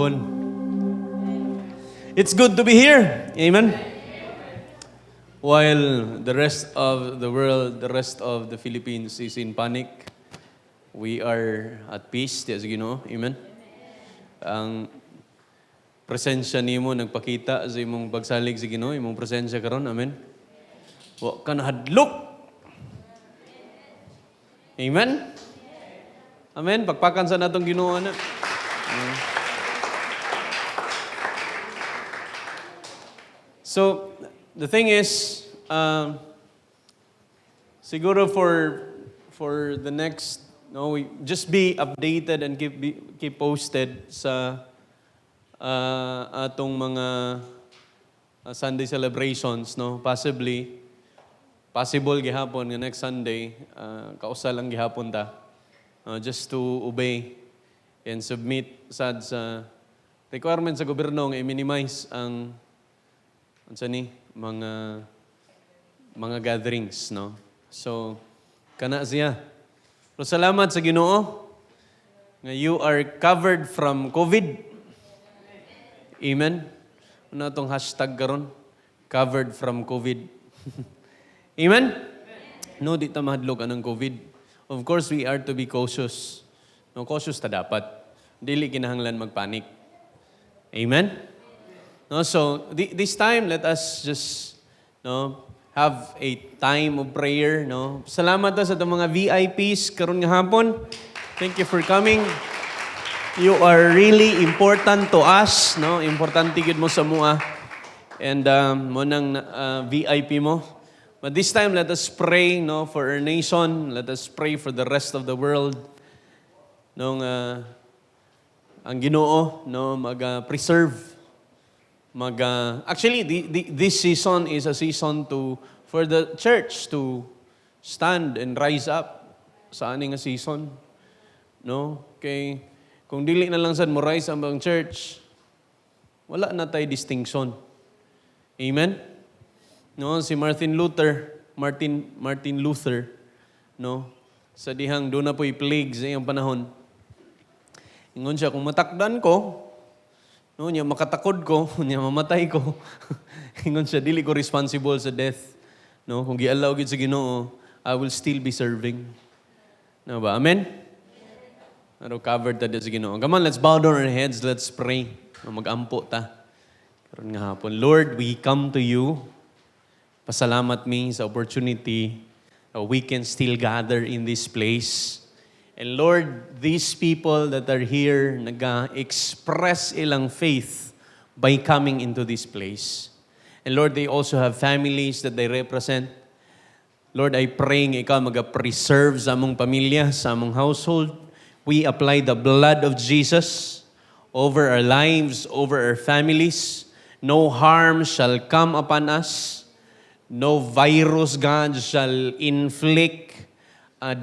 hapon. It's good to be here. Amen. While the rest of the world, the rest of the Philippines is in panic, we are at peace. Diya sa Ginoo. Amen. Ang presensya nimo nagpakita sa imong pagsalig sa Ginoo, imong presensya karon. Amen. Wa ka nahadlok. Amen. Amen. Pagpakan sa natong Ginoo na. So, the thing is, siguro for the next, we just be updated and keep posted sa atong mga Sunday celebrations, no? Possible gihapon nga next Sunday, kausa lang gihapon ta. Just to obey and submit sa requirements sa gobyerno nga i-minimize ang mga gatherings, no? So, kana siya. Pero salamat sa Ginoo nga you are covered from COVID. Amen. Ano itong hashtag karon? Covered from COVID. Amen? No, di ta mahadlok anang COVID. Of course, we are to be cautious. No, cautious ta dapat. Dili kinahanglan magpanik. Amen? No, so this time, let us just have a time of prayer. No? Salamat sa itong mga VIPs karon nga hapon. Thank you for coming. You are really important to us. No? Importante gid mo sa mua. And mo nang VIP mo. But this time, let us pray for our nation. Let us pray for the rest of the world. Ang Ginoo mag-preserve. Actually, this season is a season for the church to stand and rise up sa aning season. No? Okay. Kung dili na lang sad mo rise ang church, wala na tay distinction. Amen? No, si Martin Luther, no? Sa dihang doon na po'y plague sa iyang panahon. Ingon siya, kung matakdan ko, no, niya makatakod ko, niya mamatay ko. Ingon siya, dili ko responsible sa death. No, kung gialaw gid sa Ginoo, I will still be serving. No ba? Amen? Ano covered ta sa Ginoo. Come on, let's bow down our heads, let's pray. Mag-ampo ta. Karon nga hapon, Lord, we come to you. Pasalamat mi sa opportunity we can still gather in this place. And Lord, these people that are here nag-express ilang faith by coming into this place. And Lord, they also have families that they represent. Lord, I pray nga ikaw mag-preserve sa among pamilya, sa among household. We apply the blood of Jesus over our lives, over our families. No harm shall come upon us. No virus, God, shall inflict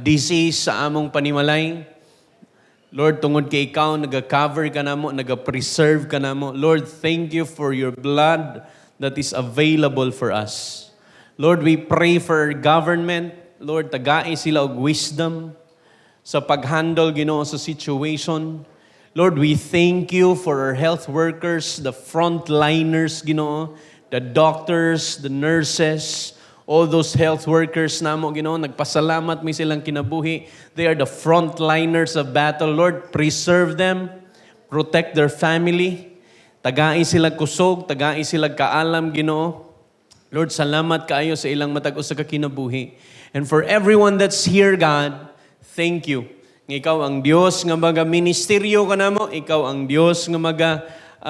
disease sa among panimalay. Lord, tungod kay ikaw, nag-cover ka namo, nag-preserve ka namo. Lord, thank you for your blood that is available for us. Lord, we pray for our government. Lord, tagai sila og wisdom sa pag-handle, Ginoo, sa situation. Lord, we thank you for our health workers, the frontliners, Ginoo, the doctors, the nurses, all those health workers namo, Ginoo, nagpasalamat mi silang kinabuhi. They are the frontliners of battle. Lord, preserve them, protect their family. Tagai sila kusog, tagai sila kaalam, Ginoo. Lord, salamat kaayo sa ilang matag usa ka kinabuhi. And for everyone that's here, God, thank you. Ikaw ang Dios nga maga-ministeryo ka namo, ikaw ang Dios nga mag-impart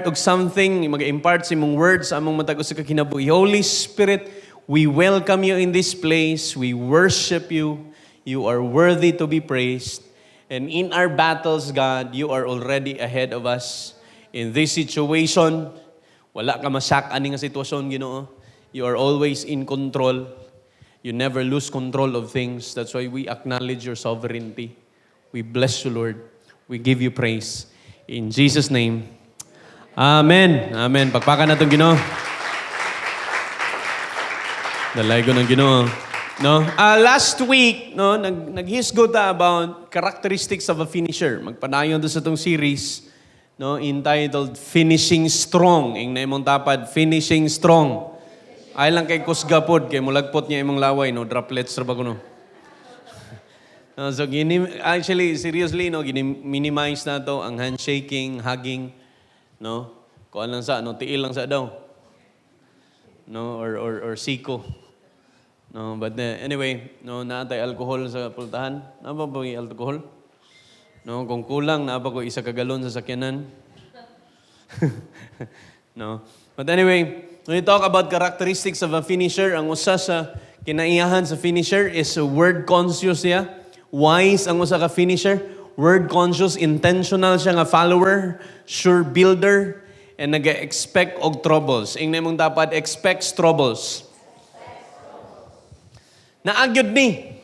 og something, mag-impart sa imong words sa among matag usa ka kinabuhi. Holy Spirit, we welcome you in this place. We worship you. You are worthy to be praised. And in our battles, God, you are already ahead of us. In this situation, wala ka masak-an nga sitwasyon, Ginoo. You are always in control. You never lose control of things. That's why we acknowledge your sovereignty. We bless you, Lord. We give you praise. In Jesus' name, amen. Amen. Pagpakan natong Ginoo. Dalay ko ng Ginoo. No? Last week, no, naghisgot ta about characteristics of a finisher. Magpadayon do sa tong series, no, entitled Finishing Strong. Ing naimong tapad, Finishing Strong. Ay lang kay kusgapod, kay mulagpot niya imong laway, no, droplets ra ba kuno. No, so actually, seriously, no, minimize na to ang handshaking, hugging, no. Kuan lang sa, no, tiil lang sa daw. No, or siko. No, but anyway, no, naatay alcohol sa pultahan. Ano ba yung alcohol? No, kung kulang, naapa ko isa kagalon sa sakyanan. No. But anyway, when we talk about characteristics of a finisher, ang usa sa kinaiyahan sa finisher is word conscious siya. Wise ang usa ka finisher. Word conscious, intentional siya nga follower, sure builder, and nag-expect og troubles. Ingna mong dapat expect troubles. Naagyod ni.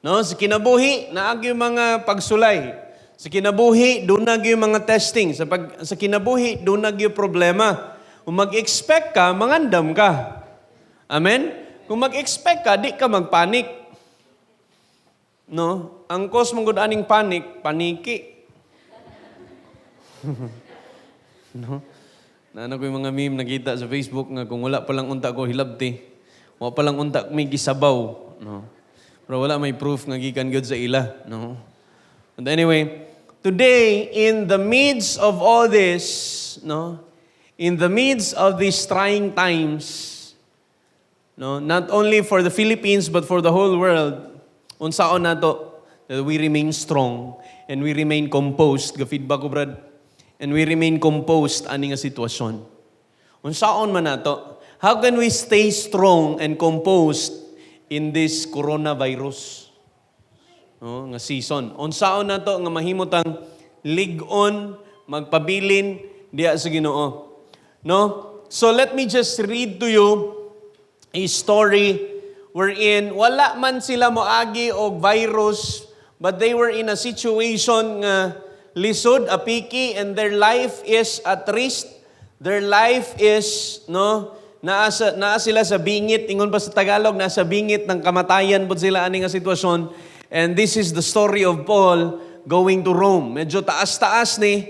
No, sa kinabuhi, naagyo mga pagsulay. Sa kinabuhi, doon nagyo mga testing. Sa kinabuhi, doon nagyo problema. Kung mag-expect ka, mangandam ka. Amen? Kung mag-expect ka, di ka magpanik. No? Ang cause mong aning panik, paniki. No? Naano ko yung mga meme nakita sa Facebook nga kung wala palang unta ko hilabti. Wala palang unta may gisabaw. No? Pero wala may proof nga gikan gyud sa ila. No? But anyway, today, in the midst of all this, no, in the midst of these trying times, no, not only for the Philippines but for the whole world, unsaon nato that we remain strong and we remain composed. Ga-feedback ko, Brad. And we remain composed ani nga sitwasyon. Unsaon man nato? How can we stay strong and composed in this coronavirus? No, nga season. Unsaon nato nga mahimutang lig-on, magpabilin diya sa Ginoo. No? So let me just read to you a story wherein wala man sila moagi og virus, but they were in a situation nga lisod, apiki, and their life is at risk. Their life is, no, naa sila sa bingit, ingon pa sa Tagalog, nasa bingit ng kamatayan po sila ani nga sitwasyon. And this is the story of Paul going to Rome. Medyo taas-taas ni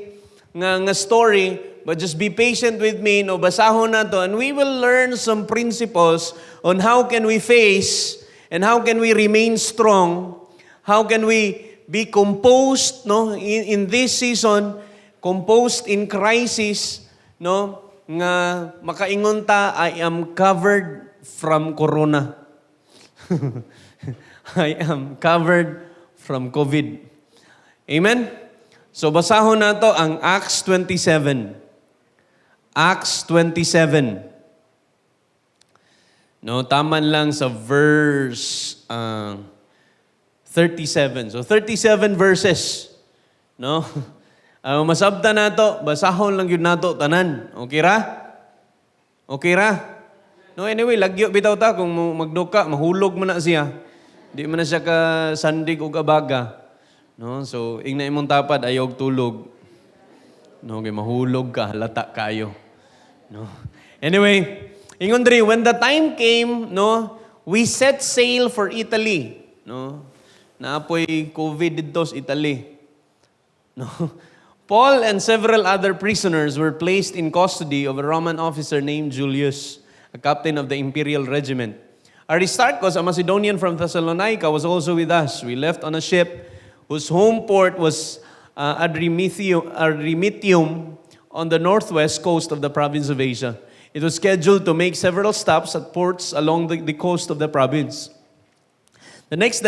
nga story, but just be patient with me, no, basahon na to, and we will learn some principles on how can we face and how can we remain strong, how can we be composed, no, in this season, composed in crisis, no, nga makaingon ta, I am covered from corona. I am covered from COVID. Amen? So basahon na to ang Acts 27. Acts 27. No, taman lang sa verse 37. So 37 verses. No? Masabta na to, basahon lang yun nato tanan. Okay ra? Okay ra? No, anyway, lagyo bitaw ta kung magduka, mahulog mo na siya. Di man na siya ka sandig o kabaga. No, so ingna imong tapad ayog tulog. No, kay mahulog ka, halata kayo. No. Anyway, ingon diri, when the time came, no, we set sail for Italy. No. Naapoy COVID dito sa Italy. No. Paul and several other prisoners were placed in custody of a Roman officer named Julius, a captain of the imperial regiment. Aristarchus, a Macedonian from Thessalonica, was also with us. We left on a ship whose home port was Adramyttium on the northwest coast of the province of Asia. It was scheduled to make several stops at ports along the coast of the province. The next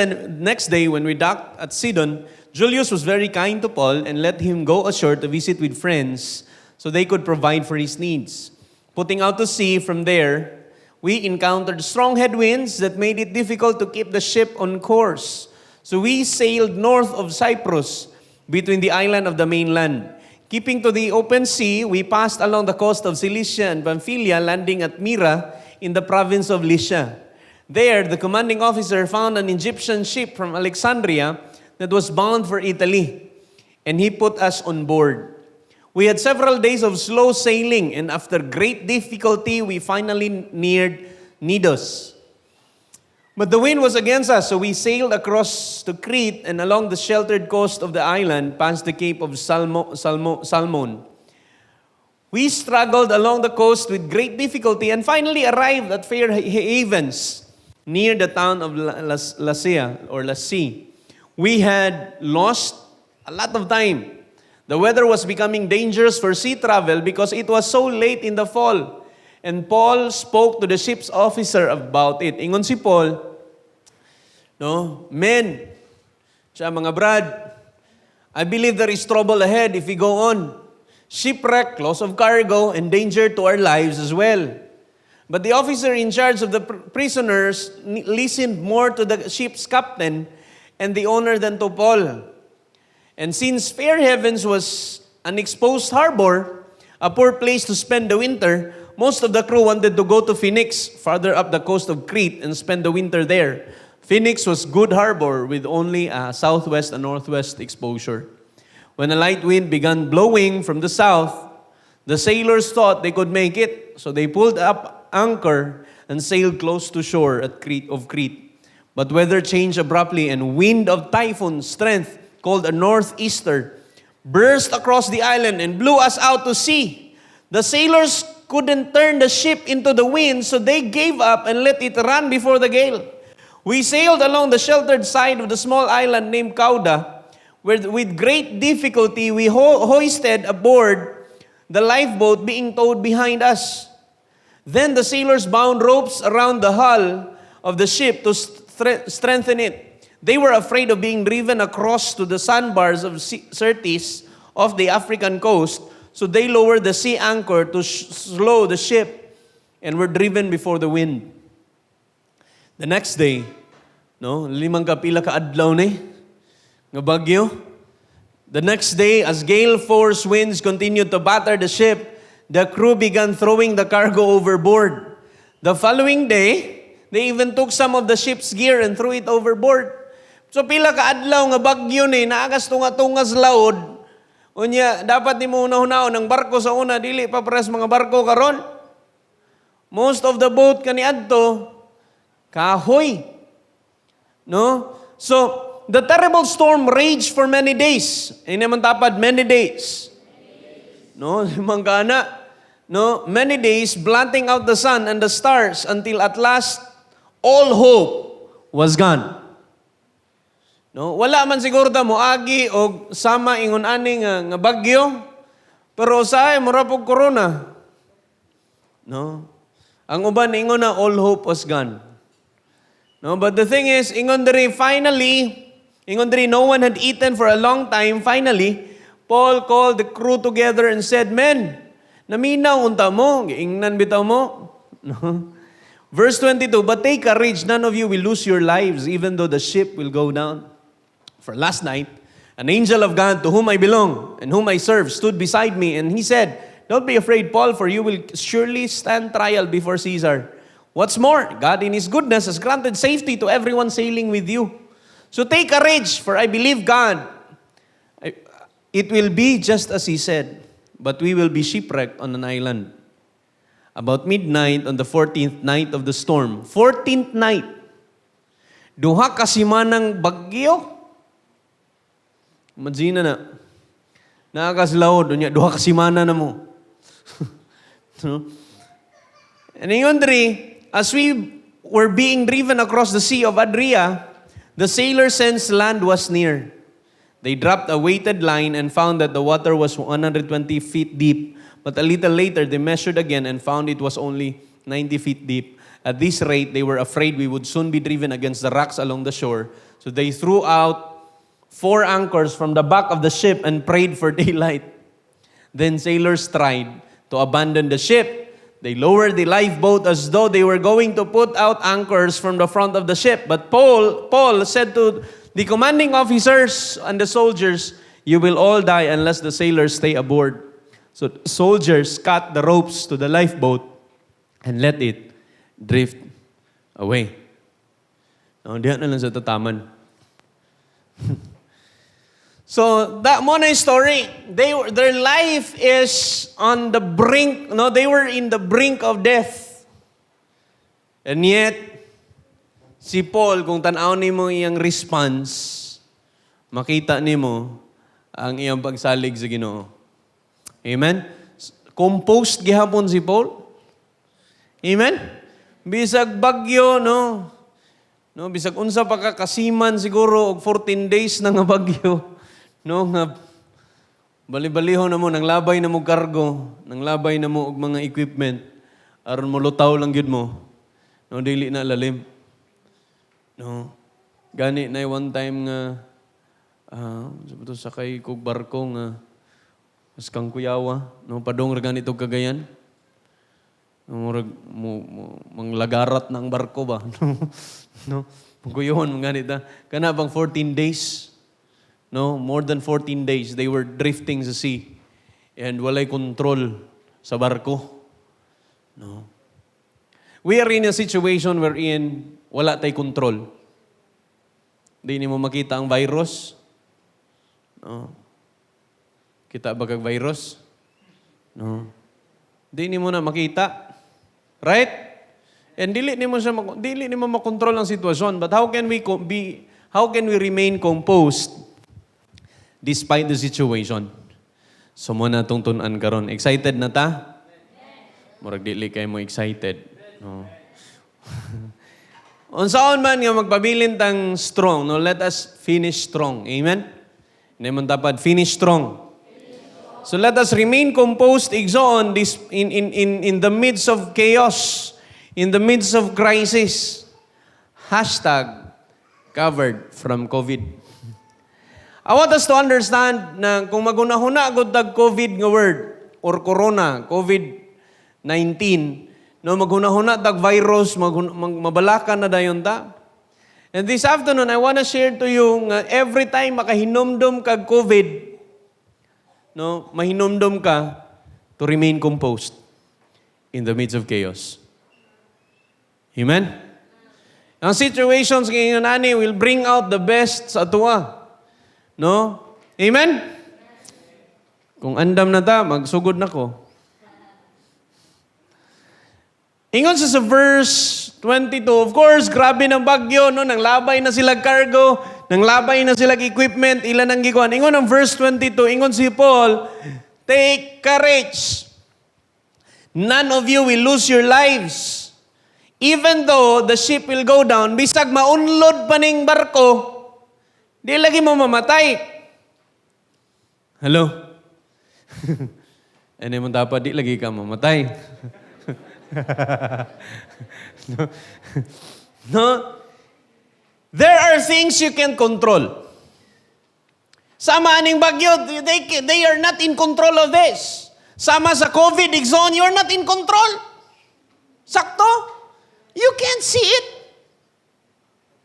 day, when we docked at Sidon, Julius was very kind to Paul and let him go ashore to visit with friends so they could provide for his needs. Putting out to sea from there, we encountered strong headwinds that made it difficult to keep the ship on course. So we sailed north of Cyprus, between the island of the mainland. Keeping to the open sea, we passed along the coast of Cilicia and Pamphylia, landing at Myra in the province of Lycia. There, the commanding officer found an Egyptian ship from Alexandria that was bound for Italy, and he put us on board. We had several days of slow sailing, and after great difficulty, we finally neared Knidos. But the wind was against us, so we sailed across to Crete and along the sheltered coast of the island, past the Cape of Salmon. We struggled along the coast with great difficulty and finally arrived at fair havens near the town of Lasea. We had lost a lot of time. The weather was becoming dangerous for sea travel because it was so late in the fall. And Paul spoke to the ship's officer about it. Ingon si Paul, no, men, siya mga brad, I believe there is trouble ahead if we go on. Shipwreck, loss of cargo, and danger to our lives as well. But the officer in charge of the prisoners listened more to the ship's captain and the owner than to Paul. And since Fair Havens was an exposed harbor, a poor place to spend the winter, most of the crew wanted to go to Phoenix, farther up the coast of Crete, and spend the winter there. Phoenix was good harbor with only a southwest and northwest exposure. When a light wind began blowing from the south, the sailors thought they could make it, so they pulled up anchor and sailed close to shore at Crete. But weather changed abruptly, and wind of typhoon strength, called a northeaster, burst across the island and blew us out to sea. The sailors couldn't turn the ship into the wind, so they gave up and let it run before the gale. We sailed along the sheltered side of the small island named Cauda, where with great difficulty we hoisted aboard the lifeboat being towed behind us. Then the sailors bound ropes around the hull of the ship to strengthen it. They were afraid of being driven across to the sandbars of Syrtis off the African coast, so they lowered the sea anchor to slow the ship and were driven before the wind. The next day, limang kapila ka adlaw ni nga bagyo. The next day, as gale force winds continued to batter the ship, the crew began throwing the cargo overboard. The following day, they even took some of the ship's gear and threw it overboard. So pila ka adlaw nga bagyo ni naagas tunga-tungas laod. Unya, dapat ni mo una-unao ng barko sa una, dili pa pares mga barko karon. Most of the boat kaniadto kahoy. No? So, the terrible storm raged for many days. Ay naman tapad, many days. No? Mangkana. No? Many days, blotting out the sun and the stars until at last, all hope was gone. No? Wala man siguro ta moagi o sama ingon ani nga bagyo. Pero usahay, mura po corona. No? Ang uban ingon na all hope was gone. No, but the thing is, ingon diri no one had eaten for a long time. Finally, Paul called the crew together and said, "Men, naminaw unta mo, giingnan bitaw mo." No? Verse 22, "But take courage, none of you will lose your lives, even though the ship will go down. For last night, an angel of God to whom I belong and whom I serve stood beside me, and he said, 'Don't be afraid, Paul, for you will surely stand trial before Caesar. What's more, God in His goodness has granted safety to everyone sailing with you. So take courage, for I believe God. It will be just as He said, but we will be shipwrecked on an island.' About midnight on the 14th night of the storm, 14th night, duha ka simanang bagyo. Imagine na, nakakaslaod, duha ka simana na mo. And ingon diri, as we were being driven across the Sea of Adria, the sailors sensed land was near. They dropped a weighted line and found that the water was 120 feet deep. But a little later, they measured again and found it was only 90 feet deep. At this rate, they were afraid we would soon be driven against the rocks along the shore. So they threw out 4 anchors from the back of the ship and prayed for daylight. Then sailors tried to abandon the ship. They lowered the lifeboat as though they were going to put out anchors from the front of the ship. But Paul said to the commanding officers and the soldiers, "You will all die unless the sailors stay aboard." So soldiers cut the ropes to the lifeboat and let it drift away. Now, diyan na lang sa tataman. So, that mo na yung story. Their life is on the brink, they were in the brink of death. And yet, Si Paul, kung tanaw nimo iyang response, makita nimo ang iyang pagsalig sa Ginoo. Amen? Composed gihapon si Paul. Amen? Bisag bagyo, no? No, bisag unsa pa ka kasiman siguro og 14 days na nga bagyo. No, nga bali-baliho na mo, nang labay na mo kargo, nang labay na mo og mga equipment, aron mo lutaw lang gyud mo. No, dili na lalim. No. Gani na one time nga sabi to sakay kog barko nga mas kang kuyawa, no padong ra ganito Cagayan. Murag manglagarat ng barko ba? No. Kuyon mo ganita. Kana bang 14 days? No, more than 14 days they were drifting sa sea and walay control sa barko. No. We are in a situation wherein wala tay control. Di mo makita ang virus. No. Kita ba kag virus? No. Di mo na makita. Right? And dili mo makontrol ang sitwasyon. But how can we remain composed despite the situation? So mo na tungtunan karon. Excited na ta? Murag dili kay mo excited. No. Unsaon man nga magpabilin tang strong, no, let us finish strong. Amen? Naman dapat finish strong. So let us remain composed, igsoon, in the midst of chaos, in the midst of crisis. #covered from COVID. I want us to understand na kung magunahuna agad tag COVID nga word or corona, COVID-19, no, maghunahuna tag virus, mabalakan na dayon ta. And this afternoon, I want to share to you nga every time makahinomdom kag COVID, no, mahinomdom ka to remain composed in the midst of chaos. Amen? Ang situations ngayon ani will bring out the best sa atua. No? Amen? Kung andam na ta, magsugod na ko. Ingon sa verse 22, of course, grabe ng bagyo, no? Nang labay na sila cargo, nang labay na sila equipment, ilan ang gikuan. Ingon ang verse 22, ingon si Paul, take courage. None of you will lose your lives. Even though the ship will go down, bisag maunlod pa ning barko, di lagi mo mamatay. Hello? Ano mo dapat, di lagi ka mamatay. No? There are things you can control. Sama aning bagyo, they are not in control of this. Sama sa COVID zone, you're not in control. Sakto? You can't see it.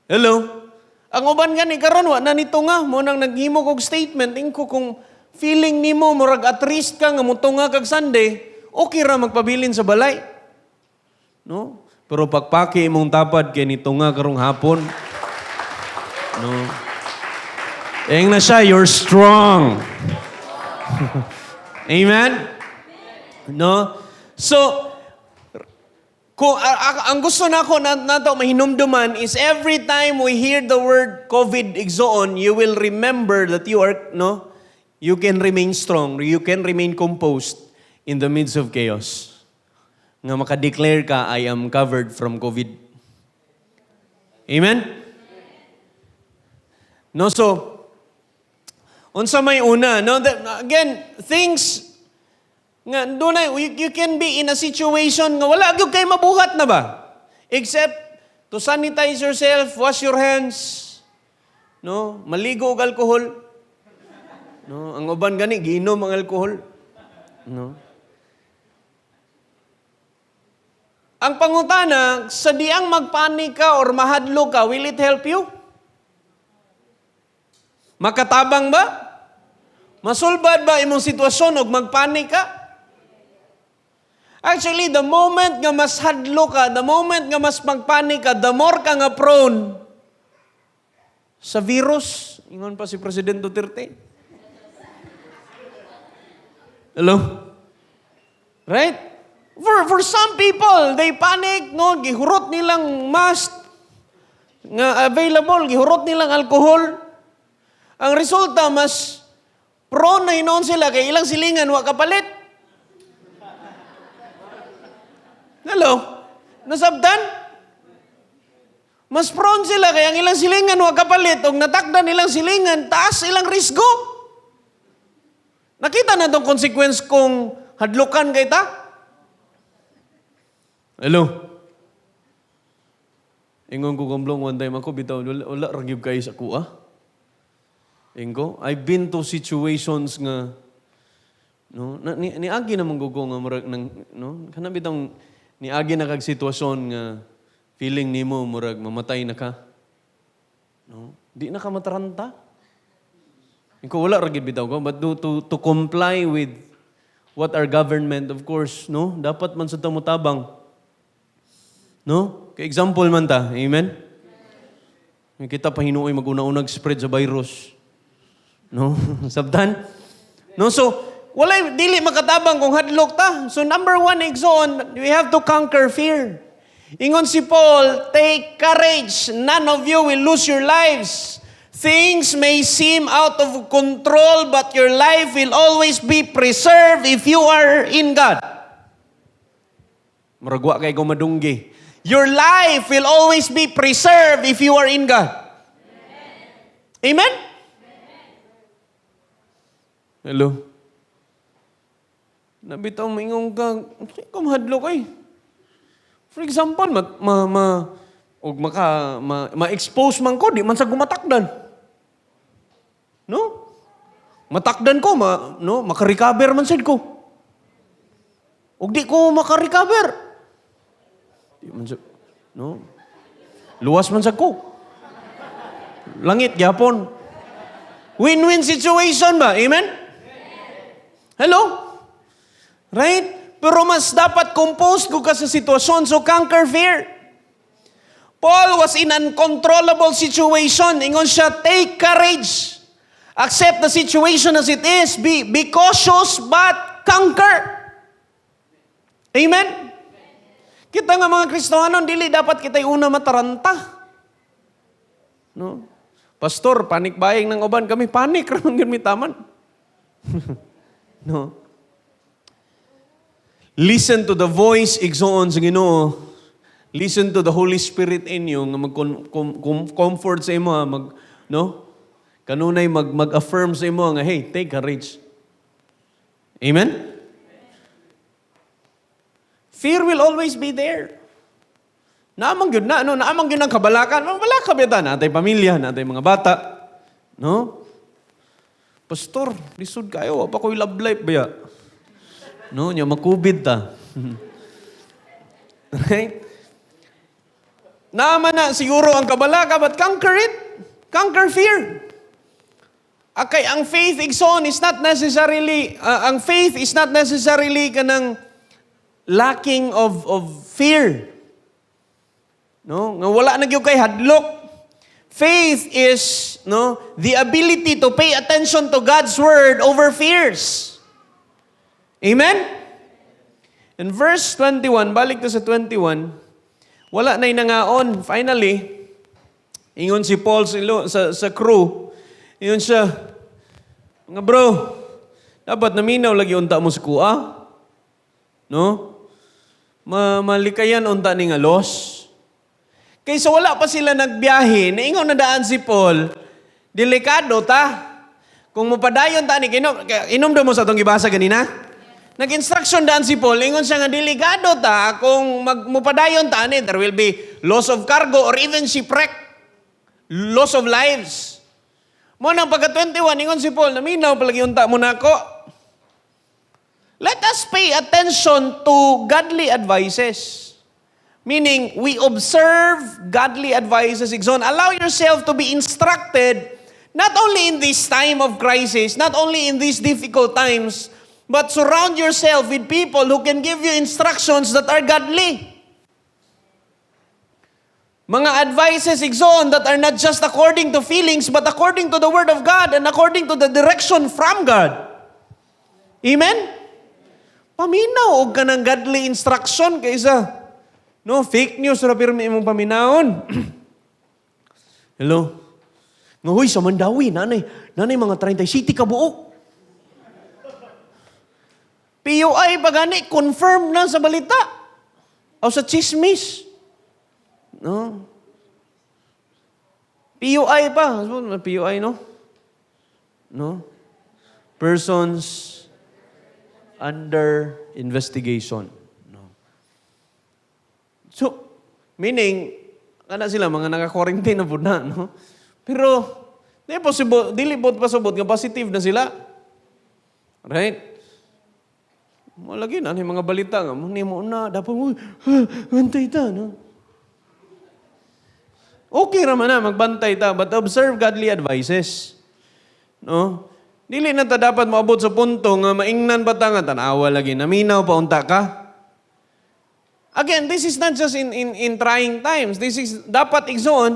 Hello? Ang uban gani karon wa na nito nga mo nang naghimo kog statement ingko kung feeling nimo murag at risk ka nga mutunga kag Sunday, okay ra magpabilin sa balay. No? Pero pagpaki imong tapad kay nito nga karong hapon. No. Eng na siya, you're strong. Amen? No? So, kung ang gusto nako nato mahinumduman is every time we hear the word COVID igsoon, you will remember that you can remain strong, you can remain composed in the midst of chaos. Nga makadeclare ka, I am covered from COVID. Amen? No, so, unsa may una, no? Again, things nga you can be in a situation nga wala gyud kay mabuhat na ba? Except to sanitize yourself, wash your hands, no? Maligo og alcohol. No, ang uban gani giinom ang alcohol. No? Ang pangutana, sa diang magpanik ka or mahadlo ka, will it help you? Makatabang ba? Masulbad ba imong sitwasyon og magpanik ka? Actually, the moment nga mas hadlo ka, the moment nga mas magpanik ka, the more ka nga prone sa virus. Ingon pa si President Duterte. Hello? Right? For some people, they panic, no? Gihurot nilang mask. nga available, gihurot nilang alcohol. Ang resulta, mas prone na hinoon sila kay ilang silingan, wa kapalit. Hello? Nasabtan? Mas prone sila kay ang ilang silingan, wa kapalit. Og natakdan ilang silingan, taas ilang risgo. Nakita na itong consequence kung hadlukan kay ta? Hello? Ingon ko kumblong one time ako, bitaw, wala ragyog kayo sa kuha. Ingo, I've been to situations nga, no, niagi naman gugo nga, no, kanang bitang niagi na kag sitwasyon nga, feeling nimo murag mamatay na ka. No? Di na ka mataranta. Ingo, wala ragyog bitaw ko, but to comply with what our government, of course, no, dapat man sa tamutabang. No? Kay example man ta, amen? Kita pa hinuoy mag-una-unag spread sa virus. No? Sabdan? No, so, walay, dili makatabang kung hadlok ta. So, number one, exon, we have to conquer fear. Ingon si Paul, take courage. None of you will lose your lives. Things may seem out of control, but your life will always be preserved if you are in God. Maragwa kay gumadunggi. Your life will always be preserved if you are in God. Amen? Hello? Nabitaw mingong ka, kumahadlo kay. For example, ma-expose man ko, di man sa gumatakdan. No? Matakdan ko, makarecover man sad ko. Og di ko makarecover. Di man sa, no? Luwas man sad ko. Langit, gyapon. Win-win situation ba? Amen? Hello? Right? Pero mas dapat composed ko ka sa sitwasyon, so conquer fear. Paul was in uncontrollable situation. Ingon siya, take courage. Accept the situation as it is. Be cautious but conquer. Amen? Kita nga mga Kristohanon, dili dapat kita'y una mataranta. No? Pastor, panik buying ng uban kami. Panik ramang gimitaman. No? Listen to the voice, igsoon sa Ginoo. Listen to the Holy Spirit in you, nga mag-comfort sa imo, no? Kanunay mag-affirm sa imo, nga, hey, take courage. Amen? Fear will always be there. Naamang yun ang kabalakan. Mabalaka ba ito? Natay pamilya, natay mga bata. No? Pastor, lisod kayo. Apa ko'y love life ba ya? No? Nya makubid ta. Right? Naaman na siguro ang kabalaka, but conquer it. Conquer fear. Okay, ang faith, igsoon, is not necessarily, ang faith is not necessarily kanang lacking of fear. No? Nga wala na gyud kay hadlok. Faith is, no, the ability to pay attention to God's word over fears. Amen? In verse 21, balik to sa 21, wala na'y nangaon. Finally, ingon si Paul sa crew, ingon siya, mga bro, dapat naminaw lagi unta mo sa kuha. No? Malikayan unta ni nga loss. Kaysa wala pa sila nagbiyahe, naingaw na daan si Paul, delikado ta. Kung mapadayon ta ni inom daw mo sa itong gibasa ganina? Nag-instruction daan si Paul, ingon siya nga delikado ta, kung mupadayon ta ni, there will be loss of cargo or even shipwreck, loss of lives. Mo nang pagka-21, ingon si Paul, naminaw palagi unta mo na ako. Let us pay attention to godly advices. Meaning, we observe godly advices. Allow yourself to be instructed, not only in this time of crisis, not only in these difficult times, but surround yourself with people who can give you instructions that are godly. Mga advices, that are not just according to feelings, but according to the Word of God and according to the direction from God. Amen? Paminaw og kanang godly instruction kaysa no fake news ra pirmi imong paminawon. Hello? Nga, huy, sa Mandawi, nanay mga 30 city kabuok. PUI pa gani, confirm na sa balita. O sa chismis. No? PUI pa. PUI, no? No? Persons under investigation. No? So, meaning, sila, mga naka-quarantine na po na, no? Pero, dili po pasabot nga positive na sila. Right? Malagi na, mga balita nga, muni mo na, dapat mo, bantay ta, no? Okay raman na, magbantay ta, but observe godly advices. No? Dili na ta dapat maabot sa punto nga maingnan pa ta nga tanawa lagi, naminaw pa unta ka. Again, this is not just in trying times. This is dapat igsoon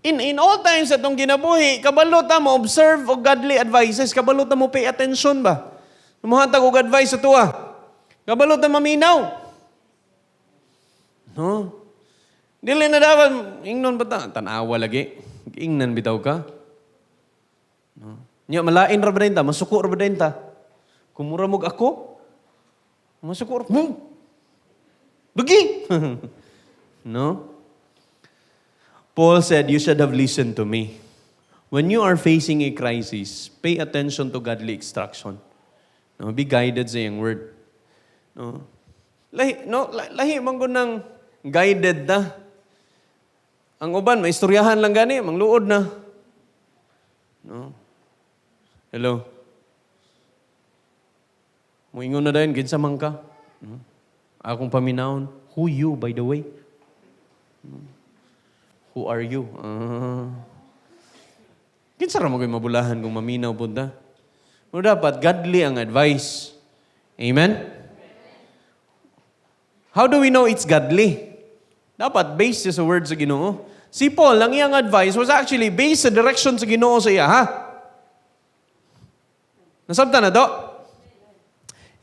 in all times atong ginabuhi, kabalo ta mo observe og godly advices, kabalo ta mo pay attention ba? Muhatag og advice sa tuwa. Kabalo ta maminaw. No? Dili na dapat ingnon ba ta? Tanawa lagi. Ingnan bitaw ka. No? Nya malain ra ba din ta? Masuko ra ba din ta? Kumura mog ako? Masuko ra. Bagi! No? Paul said, you should have listened to me. When you are facing a crisis, pay attention to godly instruction. No? Be guided sa iyang word. No? Lahi man ko ng guided na. Ang uban, maistoryahan lang gani, mangluod na. No? Hello? Muingon na dayon, kinsa man ka? No? Akong paminahon, who you, by the way? No? Who are you? Kinsa ra mo kayo mabulahan kung maminaw punta? No, dapat, godly ang advice. Amen? How do we know it's godly? Dapat based sa words sa Ginoo. Si Paul, ang iyang advice was actually based sa direction sa Ginoo sa iya, ha? Nasabta na to?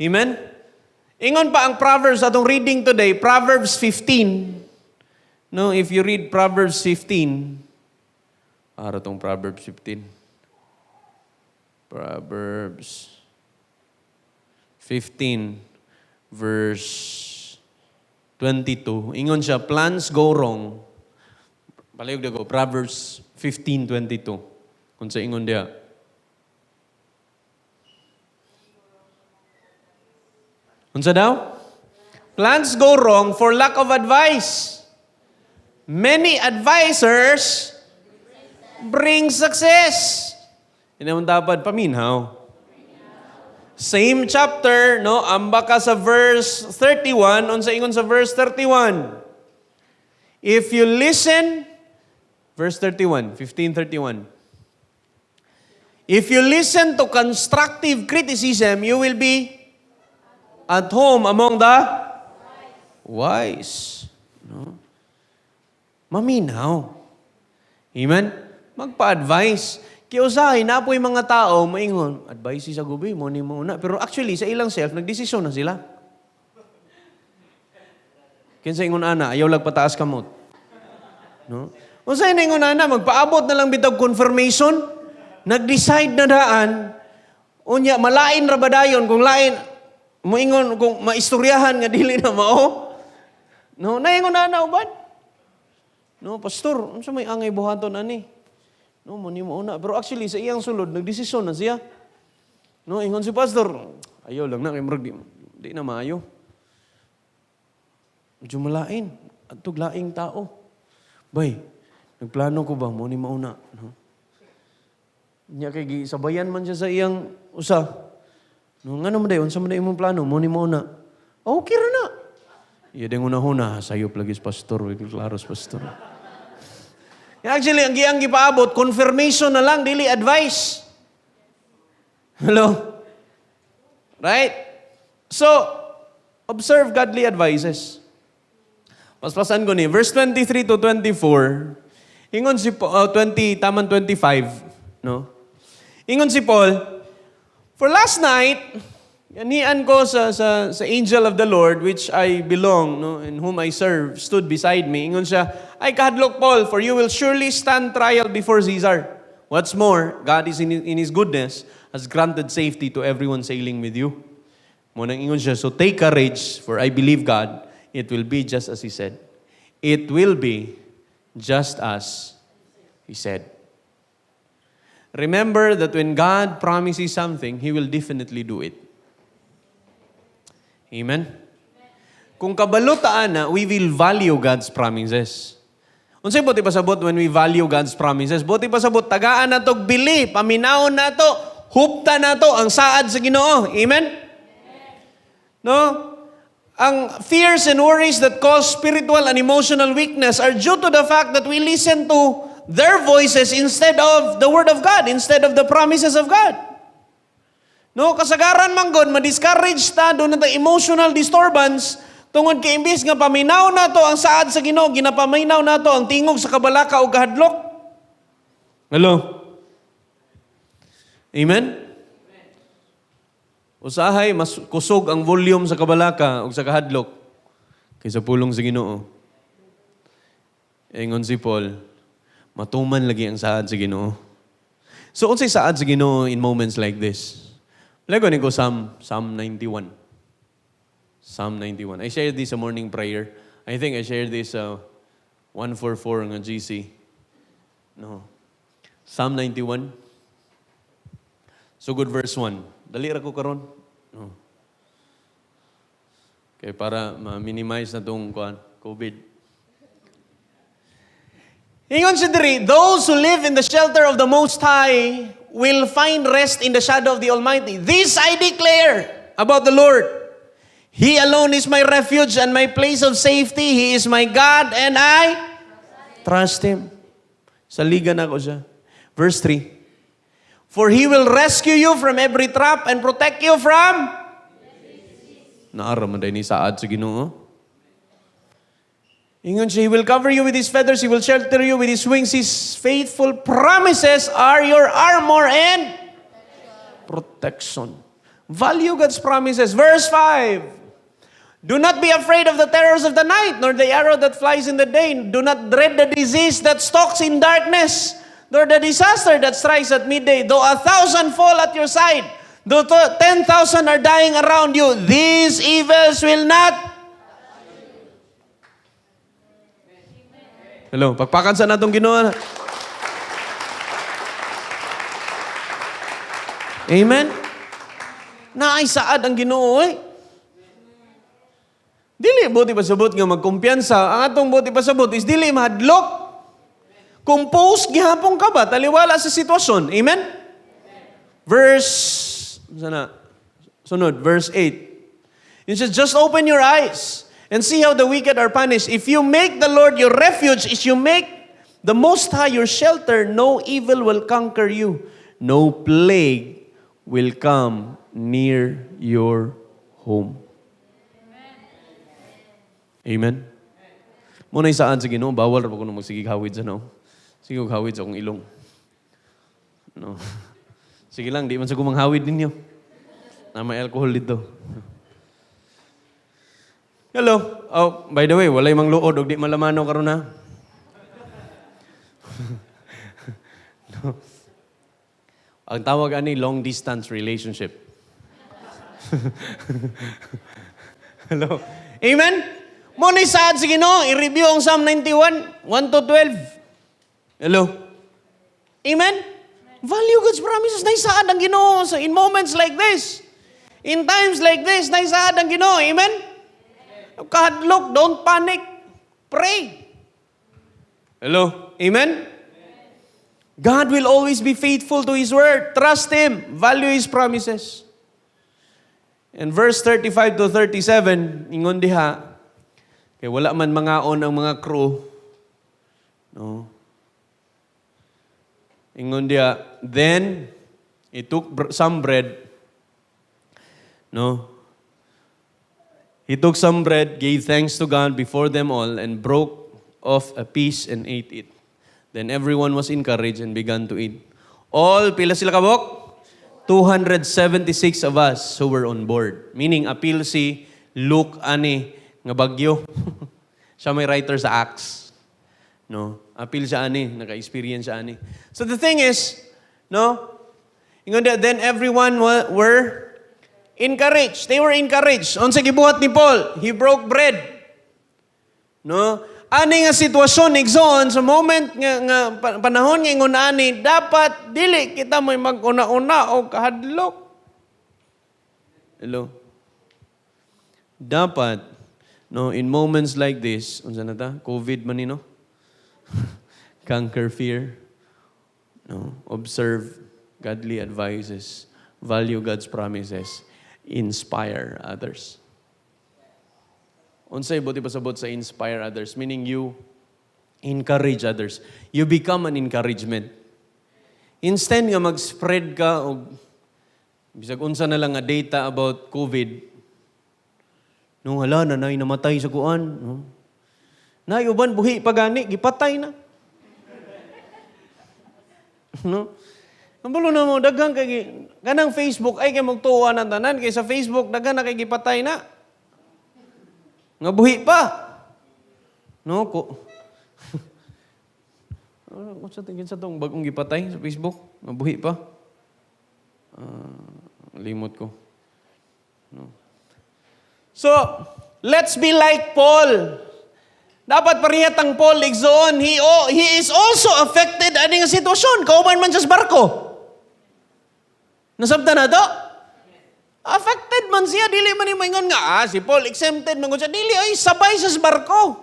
Amen? Ingon pa ang Proverbs atong reading today, Proverbs 15. No, if you read Proverbs 15, para tong Proverbs 15. Proverbs 15, verse 22. Ingon siya, plans go wrong. Palayog na go, Proverbs 15:22. Kung sa ingon dia. Unsa daw? Plans go wrong for lack of advice. Many advisors bring success. Ina man dapat paminhaw. Same chapter, no? Amba ka sa verse 31, unsa ingon sa verse 31. If you listen, verse 31, 15:31. If you listen to constructive criticism, you will be at home among the wise. No? Maminaw. Amen? Magpa-advise. Kiusahay na po yung mga tao, maingon, advice sa gubi, mo ni mo na. Pero actually, sa ilang self, nagdesisyon na sila. Kinsa ingon ana, ayaw lang pataas kamot. No? Unsay na ingon ana, magpaabot na lang bitag confirmation, nag-decide na daan, unya, malain ra ba dayon, kung lain, moingon, kung maistoryahan nga dili na mao. No, naingon ana uban. No, pastor, unsa may angay buhaton ani? No, muni mo una. Pero actually, sa iyang sulod, nagdesisyon na siya. No, ingon si pastor, ayaw lang na, kay Marag, di na maayo. Medyo malain. At laing tao. Bay, nagplano ko ba, muni mauna. No? Nya kay sabayan man siya sa iyang usa. No, nga naman dayon, sa man imong plano, muni mauna. Okay ra na. Iya ding una-huna, sayop lagi pastor, klaros pastor. Actually, ang giyang gipaabot, confirmation na lang, dili advice. Hello? Right? So, observe godly advices. Paspasan ko ni, verse 23 to 24, ingon si Paul, 20, taman 25, no? Ingon si Paul, for last night, Anian ko sa angel of the Lord, which I belong, no, in whom I serve, stood beside me. Ingon siya, ay kahadlok Paul, for you will surely stand trial before Caesar. What's more, God is in His goodness, has granted safety to everyone sailing with you. Munang ingon siya, so take courage, for I believe God, it will be just as He said. It will be just as He said. Remember that when God promises something, He will definitely do it. Amen? Kung kabalutaan na, we will value God's promises. Unsay buti pasabot when we value God's promises? Buti pasabot, tagaan na to, bili, paminaon na to, hupta na to, ang saad sa Ginoo. Amen? No? Ang fears and worries that cause spiritual and emotional weakness are due to the fact that we listen to their voices instead of the Word of God, instead of the promises of God. No, kasagaran man gud, ma-discourage ta, doon na emotional disturbance, tungod kay imbis nga paminaw na to ang saad sa Ginoo, ginapaminaw na to ang tingog sa kabalaka o kahadlok. Hello? Amen? Usahay, mas kusog ang volume sa kabalaka o sa kahadlok kaysa pulong sa Ginoo. Ingon si Paul, matuman lagi ang saad sa Ginoo. So, unsay saad sa Ginoo in moments like this? Lego ni ko Psalm 91. Psalm 91. I shared this sa morning prayer. I think I shared this 144 ng GC. No. Psalm 91. So good verse 1. Dali ra ko karon. No. Okay, para ma-minimize na tong COVID. Ingon siya diri, those who live in the shelter of the Most High will find rest in the shadow of the Almighty. This I declare about the Lord. He alone is my refuge and my place of safety. He is my God and I trust Him. Saligan ako siya. Verse 3. For He will rescue you from every trap and protect you from... Naaraman din ni saad sa Ginoo. Ingon siya, He will cover you with His feathers, He will shelter you with His wings. His faithful promises are your armor and protection. Value God's promises. Verse 5. Do not be afraid of the terrors of the night, nor the arrow that flies in the day. Do not dread the disease that stalks in darkness, nor the disaster that strikes at midday. Though 1,000 fall at your side, though 10,000 are dying around you, these evils will not... Hello, pagpakan sa natong Ginoo. Amen? Naay saad ang Ginoo eh. Dili buti pasabot nga magkumpiyansa. Ang atong buti pasabot is dili mahadlok. Compose gihapon ka ba? Taliwala sa sitwasyon. Amen? Sunod, verse 8. It says, just open your eyes and see how the wicked are punished. If you make the Lord your refuge, if you make the Most High your shelter, no evil will conquer you. No plague will come near your home. Amen? Muna isaan sa Ginoo, bawal ra pa ko nung magsigig hawid sa no. Sige, hawid sa akong ilong. No. Sige lang, di man sa kumang hawid ninyo. Na may alcohol dito. Hello. Oh, by the way, walay mang luod og di malamano karon na. No. Ang tawag ani long distance relationship. Hello. Amen. Mo ni saad sige no, i-review ang Psalm 91, 1 to 12. Hello. Amen. Value God's promises. Naisaad ang Ginoo in moments like this. In times like this, naisaad ang Ginoo. Amen. Kahadlok, don't panic. Pray. Hello? Amen? God will always be faithful to His word. Trust Him. Value His promises. And verse 35 to 37, ingon diha, kaya wala man mangaon ang mga crew. No? Ingon diha, then, He took some bread. No? He took some bread, gave thanks to God before them all, and broke off a piece and ate it. Then everyone was encouraged and began to eat. All, pila sila kabok? 276 of us who were on board. Meaning, appeal si Luke ani nga bagyo. Siya may writer sa Acts. No? Appeal siya ani, naka-experience siya ani. So the thing is, no? Then everyone were encouraged. They were encouraged. Unsa gibuhat ni Paul? He broke bread. No? Ani nga sitwasyon igsoon sa moment nga panahon nga ingon ani dapat dili kita may mag-una-una o kahadlok. Hello. Dapat no in moments like this, unsa na ta? COVID man ni no? Conquer fear. No, observe godly advices, value God's promises, inspire others. Unsay buti pasabot sa inspire others, meaning you encourage others. You become an encouragement. Instead nga mag-spread ka og bisag unsa na lang nga data about COVID. No, hala na nay namatay sa kuan, no. Nay uban buhi pa gani, gipatay na. No? Ang bulo na mo daghang kay ganang Facebook ay kay magtuwa ng tanan kay sa Facebook daghan na kay gipatay na. Nga buhi pa. No, ko. Ano sa tingin sa tong bagong gipatay sa Facebook? Nga buhi pa. Limot ko. No. So, let's be like Paul. Dapat parehas ang Paul igsoon. He is also affected ani nga sitwasyon. Kauban man siya sa barko. Nasabtan na to? Affected man siya, dili man yung maingon nga, si Paul exempted man siya, dili ay sabay sa barko.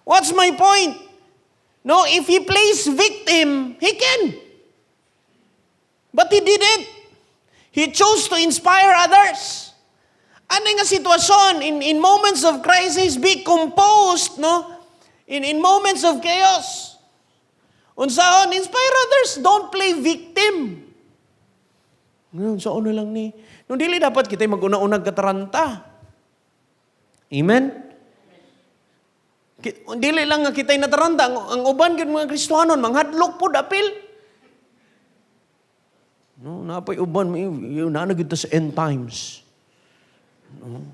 What's my point? No, if he plays victim, he can. But he didn't. He chose to inspire others. Ano nga sitwasyon, in moments of crisis, be composed, no? In moments of chaos. Unsaon, inspire others, don't play victim. Ngayon, saan na lang ni? Nung dili dapat kita mag-una-unag kataranta. Amen? Dili lang nga kita'y nataranta. Ang uban gyud mga Kristohanon, manghadlok po dapil. No, napay uban, nanagid ta sa end times. No?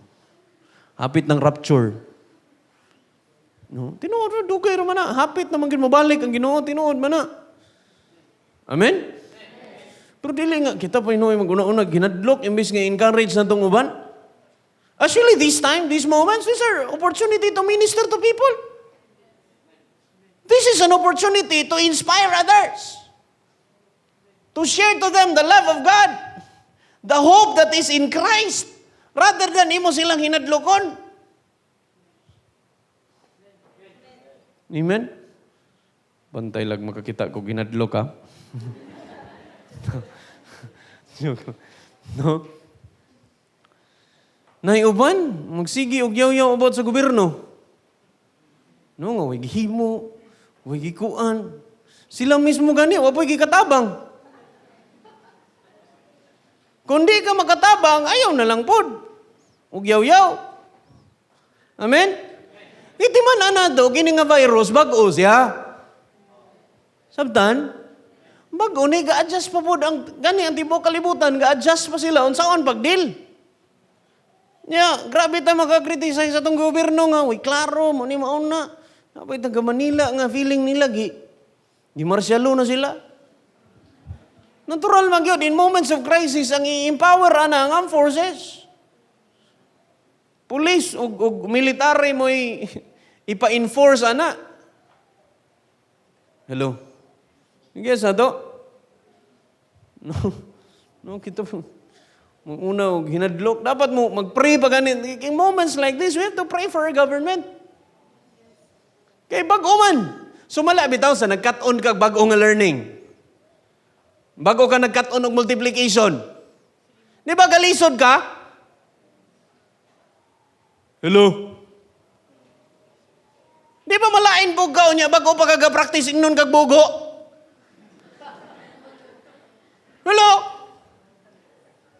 Hapit ng rapture. No? Tinuod, dugay raman na. Hapit naman gyud mabalik ang Ginoo, tinuod man na. Amen? Pero dili nga, kita pa inuwi mag-una-una, ginadlok, imbis nga encourage na itong uban. Actually, these moments, these are opportunity to minister to people. This is an opportunity to inspire others. To share to them the love of God. The hope that is in Christ. Rather than imo silang hinadlokon. Amen? Bantay lang makakita ko ginadlok ha. No? Naiuban, magsigi og yaw-yaw about sa gobyerno. No, nga, way gihimo, way gikuan. Sila mismo gani, wapoy gikatabang. Kung di ka makatabang, ayaw na lang pod. Og yaw-yaw. Amen? Iti man anado, gini nga virus, bago siya. Sabtan? Bago ni ga-adjust pa po ang gani ang tibo kalibutan, ga-adjust pa sila unsaon pagdil. Grabe ta maka-criticize sa tong gobyerno nga, way klaro mo ni mauna. Napay taga Manila nga feeling nila gi marsyalo na sila. Natural man gyud in moments of crisis ang i-empower ana ang armed forces. Police ug military mo ipa-enforce ana. Hello. Yes, ato? No, kita po. Una, hinadlok. Dapat mo mag-pray pa ganit. In moments like this, we have to pray for our government. Kay bago man. Sumala bitaw sa nag-cut-on kag bago nga learning. Bago ka nag-cut-on og multiplication. Di ba galisod ka? Hello? Di ba malain bugaw niya bago pa kaga-practice ingnon kag bugo? Hello?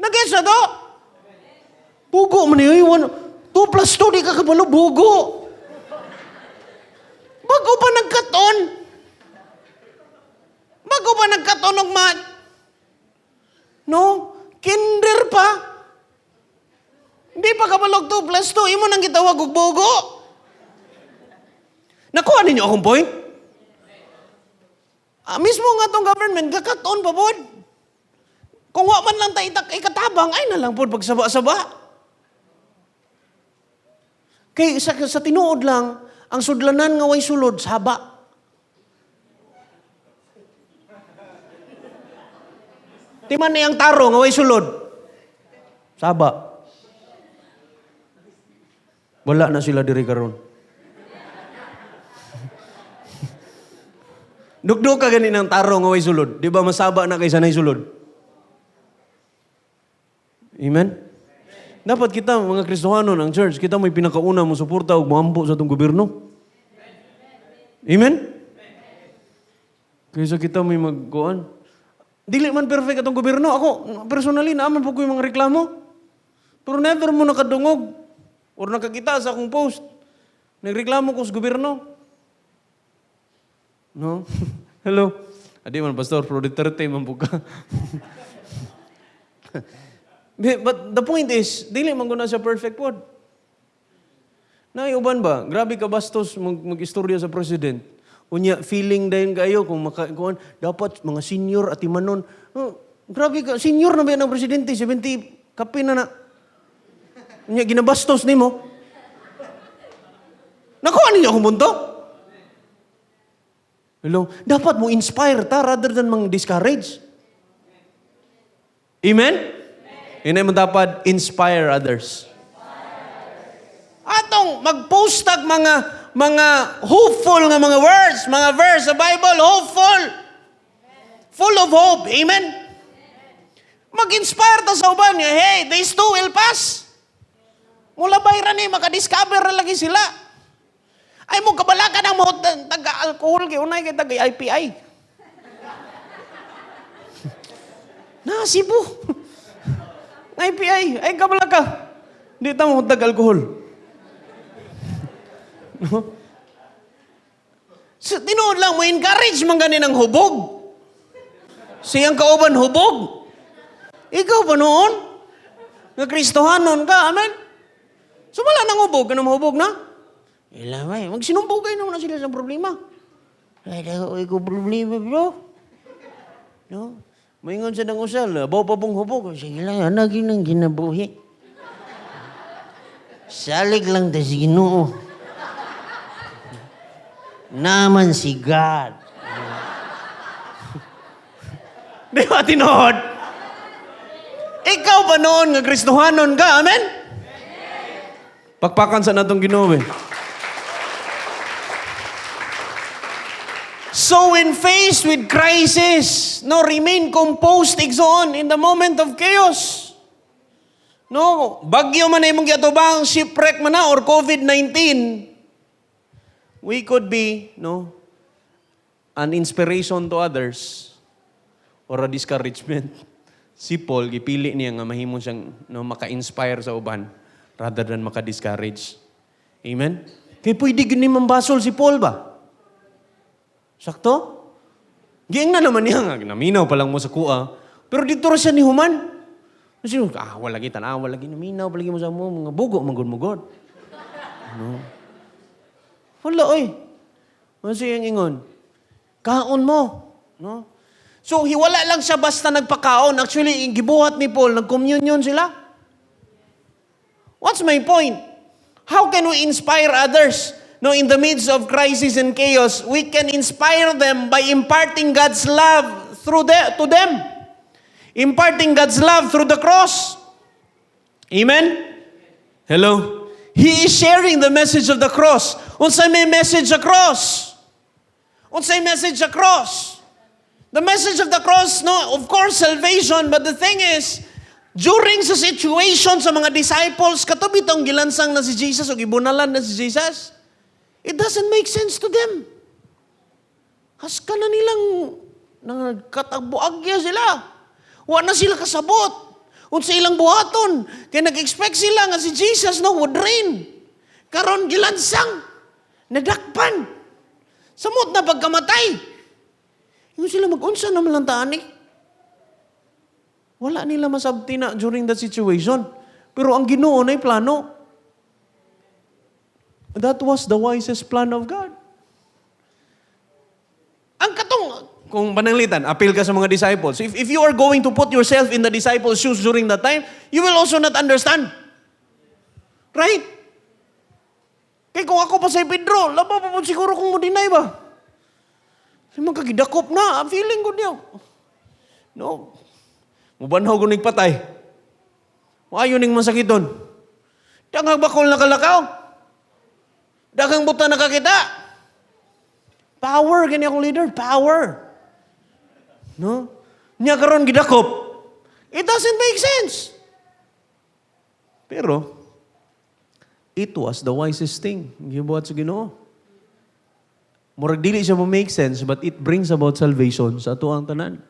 Nag-gets na to? Bugo man yun. 2 plus 2, di ka kabalo, bugo. Bago pa nagkaton. Bago pa nagkaton ng mat. No? Kinder pa. Hindi pa kabalog 2 plus 2. Imo nang gitawag og bugo. Nakuha ninyo akong point? Mismo nga tong government, gakaton pa po. Kung wa man lang tayo ikatabang, ay na lang po pagsaba-saba. Kay sa tinuod lang, ang sudlanan nga way sulod, saba. Timan niyang taro nga way sulod, saba. Wala na sila diri karon. Dugdug ka ganin ang taro nga way sulod. Di ba masaba na kaysa nay sulod? Amen? Dapat kita, mga Kristohanon, ang church, kita may pinakauna mo suporta o muampo sa itong gobyerno. Amen? Kaysa kita may magkuhan. Dili man perfect itong gobyerno. Ako, personally, naaman po ko yung mga reklamo. Pero never mo nakadungog or nakakita sa akong post. Nagreklamo ko sa gobyerno. No? Hello? Adi man, Pastor, pro Duterte man po ka. But the point is, dili man guna siya perfect word. Naiuban ba? Grabe ka bastos mag-istorya sa president. Unya, feeling dahin kayo kung dapat mga senior at imanon. Oh, grabe ka, senior na ba yan ang presidente? 70 kape na na. Unya, ginabastos ni mo. Nakuha ninyo akong punto? Hello? Dapat mo inspire ta rather than mang discourage. Amen? Yun ay mo dapat inspire others. Atong mag-post tag mga hopeful nga mga words, mga verse sa Bible, hopeful. Full of hope. Amen? Mag-inspire ta sa uban niya, hey, these too will pass. Mula bayran ni, makadiscover na lagi sila. Ay mo kabalakan ang mga taga-alcohol, kaya unay kay taga-IPI. Na, Cebu. IPI, ay kabala ka. Hindi tamo tag-alcohol. No? So, tinuod lang mo, encourage man ganin ang hubog. Siyang kauban hubog. Ikaw pa noon? Nga Kristohanon ka, amen? So wala nang hubog, ganun hubog na? Ilamay, magsinumbugay naman na sila sa problema. Ay, ko problema, bro. No? Maingon sa nang usal, bawa pa pong hubog. Sige lang, anak yun ang ginabuhi. Salig lang ta si Ginoo. Naman si God. Di ba tinood? Ikaw ba noon nga Kristohanon ka? Amen? Pakpakan sa natong Ginoo eh. So when faced with crisis, no, remain composed, igsoon, in the moment of chaos. No, bagyo man ay mong giatubang, shipwreck man na, or COVID-19, we could be, no, an inspiration to others or a discouragement. Si Paul, gipili niya nga mahimo siyang no, maka-inspire sa uban rather than maka-discourage. Amen? Kaya pwede gini mambasol si Paul ba? Sakto? Giyang na naman niya nga, naminaw pa lang mo sa kuha. Pero dito rin siya ni Human. Kasi, wala lagi, tanawa lagi, naminaw pa lagi mo sa mo, mga bugo, magod-magod. No? Wala, oy. Ano siya yung ingon? Kaon mo. No? So, hiwala lang siya basta nagpakaon. Actually, gibuhat ni Paul, nag-communion sila. What's my point? How can we inspire others? No, in the midst of crisis and chaos, we can inspire them by imparting God's love to them. Imparting God's love through the cross. Amen? Hello? He is sharing the message of the cross. Unsay may message sa cross? Unsay message sa cross? The message of the cross, no, of course, salvation, but the thing is, during sa situation sa mga disciples, katubi tong gilansang na si Jesus o gibunalan na si Jesus, it doesn't make sense to them. Haska na nilang nagkatagbuagya sila. Wa na sila kasabot. Unsa ilang buhaton. Kaya nag-expect sila nga si Jesus no, would reign. Karon gilansang. Nadakpan. Samot na pagkamatay. Yung sila mag-unsa naman lang taani. Wala nila masabti na during that situation. Pero ang Ginoo na'y plano. That was the wisest plan of God. Ang katong, kung pananglitan, appeal ka sa mga disciples. If you are going to put yourself in the disciples' shoes during that time, you will also not understand. Right? Kaya kung ako pa sa Pedro, laba pa po siguro kung mo-deny ba? Magkagidakop na, feeling ko niya. No. Mubanhaw ko nagpatay. Ayaw ning masakiton. Daghang bakol nakalakaw. Daghang buta nakakita. Power, gani akong leader. Power. No? Niya karon gidakop. It doesn't make sense. Pero, it was the wisest thing. Gibuhat sa Ginoo. Murag dili siya mo make sense, but it brings about salvation sa ato ang tanan.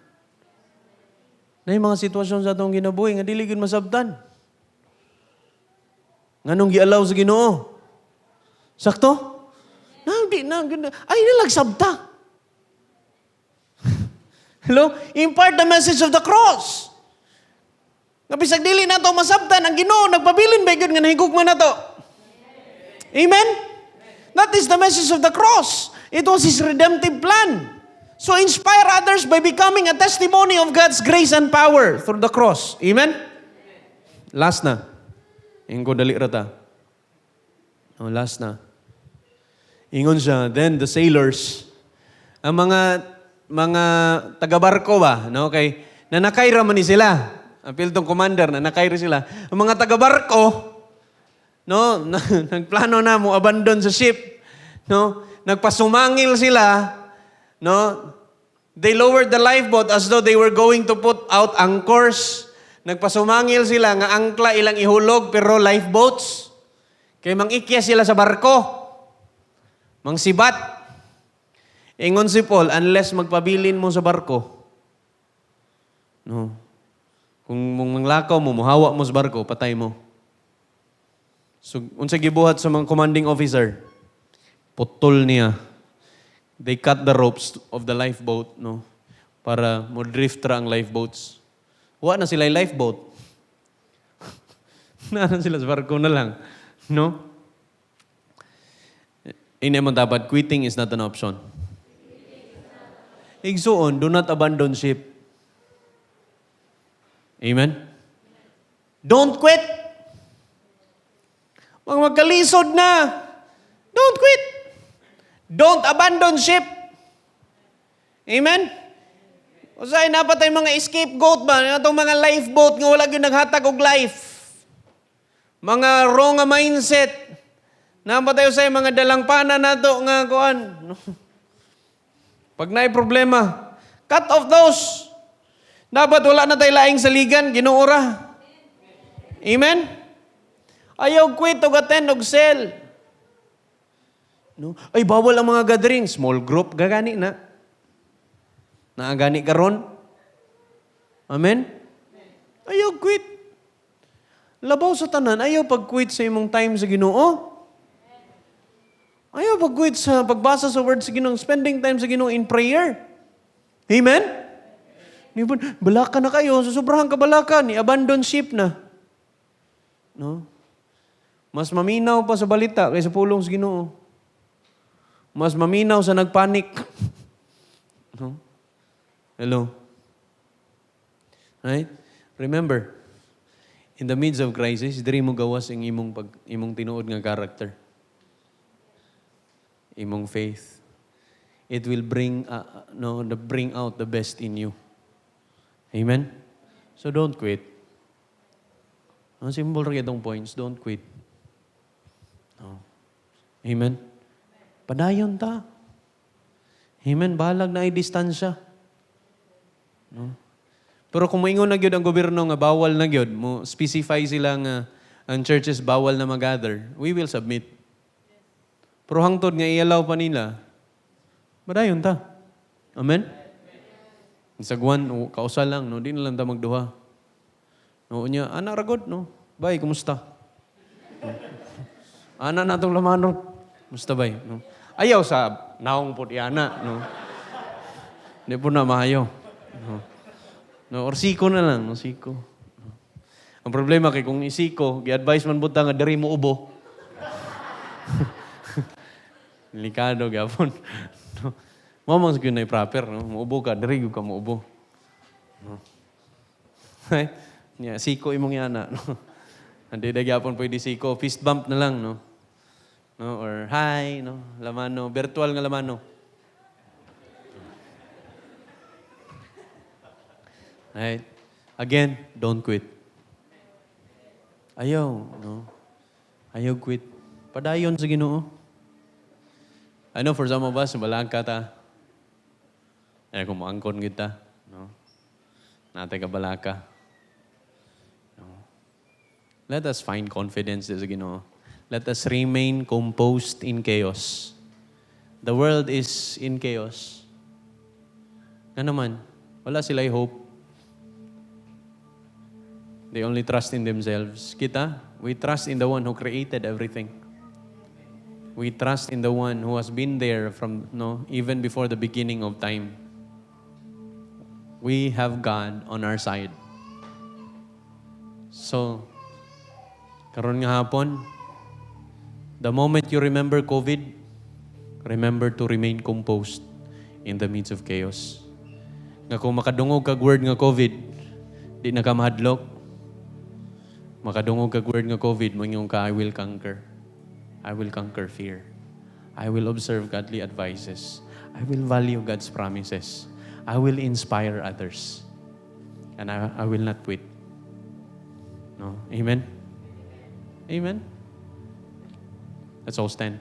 Na yung mga sitwasyon sa atong ginabuhi, nga dili gyud masabtan. Nganong gialaw sa Ginoo? Sakto? Ay, nilagsabta. Hello? Impart the message of the cross. Nga bisag dili na ito masabtan, ang Ginoo, nagpabilin ba yun nga nahigugma na to? Amen? That is the message of the cross. It was His redemptive plan. So inspire others by becoming a testimony of God's grace and power through the cross. Amen? Last na. Ingon ko dali rata. Last na. Ingon siya, then the sailors, ang mga taga-barko ba, no? Kay nanakay raman ni sila. Apil tong commander, nanakay rin sila. Ang mga taga-barko, no, nagplano na mo abandon sa ship, no? Nagpasumangil sila, no? They lowered the lifeboat as though they were going to put out anchors. Nagpasumangil sila nga angkla ilang ihulog pero lifeboats. Kay mangikya sila sa barko. Mangsibat. Ingon si Paul, unless magpabilin mo sa barko, no? Kung manglakaw mo, muhawa mo sa barko, patay mo. So, unsa gibuhat sa mga commanding officer, putol niya. They cut the ropes of the lifeboat, no? Para mo drift ra ang lifeboats. Wa na sila lifeboat. Naanan sila sa barko na lang, no? Hindi mo dapat, quitting is not an option. Igsuon, do not abandon ship. Amen? Don't quit. Magkalisod na. Don't quit. Don't abandon ship. Amen? Usay napatay mga scapegoat ba? Itong mga lifeboat nga wala gyud naghatag og life. Mga wrong mindset. Napatay usay mga dalangpana nato nga kuan. Pag naay problema, cut off those. Dapat wala na tayo laing saligan, Ginoo ra. Amen? Ayaw quit og attend og sell. No? Ay, bawal ang mga gathering. Small group, gagani na. Naagani karon. Amen? Ayaw quit. Labaw sa tanan, ayaw pag-quit sa imong time sa Ginoo. Ayaw pag-quit sa pagbasa sa word sa Ginoo, spending time sa Ginoo in prayer. Amen? Balaka na kayo, sa sobrang kabalakan, i-abandon ship na. No? Mas maminaw pa sa balita kaysa pulong sa Ginoo. Mas maminaw sa nagpanik. No? Hello? Right? Remember, in the midst of crisis, diri mo gawas ang imong tinuod nga character. Imong faith. It will bring out the best in you. Amen? So don't quit. Ang symbol rin itong points, don't quit. No. Amen? Padayon ta. Amen? Bahalag na ay distansya. No? Pero kung maingon na gyud ang gobyerno nga bawal na gyud, mo specify sila nga ang churches bawal na mag-gather, we will submit. Pero hangtod nga ialaw pa nila, padayon ta. Amen? Sagwan, kausal lang, no? Di na lang ta magduha. No, niya, ana ragod, no? Bay, kumusta? No? Ana na itong lamanong. Kumusta bay? No? Ayaw sa naong puti ana, no? Hindi po na maayaw. No? No, or siko na lang, no, siko. Ang problema kay kung isiko, gi-advise man buta nga diri mo ubo. Delikado gyapon. No. Mo man gyud na proper, no. Muubo ka, diri gyud ka muubo. No. Ay, yeah, siko imong yana, no. Hindi na gyapon pwede siko, fist bump na lang, no. No, or hi, no, lamano, virtual nga lamano. Right? Again, don't quit. Ayaw, no? Ayaw quit. Padayon sa Ginoo. I know for some of us, balang ka ta. Ay, kung maangkon kita, no? Natay ka balaka. No? Let us find confidence sa Ginoo. Let us remain composed in chaos. The world is in chaos. Nga naman, wala sila'y hope. They only trust in themselves. Kita, we trust in the one who created everything. We trust in the one who has been there from, even before the beginning of time. We have God on our side. So, karon nga hapon, the moment you remember COVID, remember to remain composed in the midst of chaos. Nga kung makadungog kag word nga COVID, di na ka mahadlok. Makadungog kag word nga COVID, mangyung ka, I will conquer. I will conquer fear. I will observe godly advices. I will value God's promises. I will inspire others. And I will not quit. No? Amen? Amen? Let's all stand.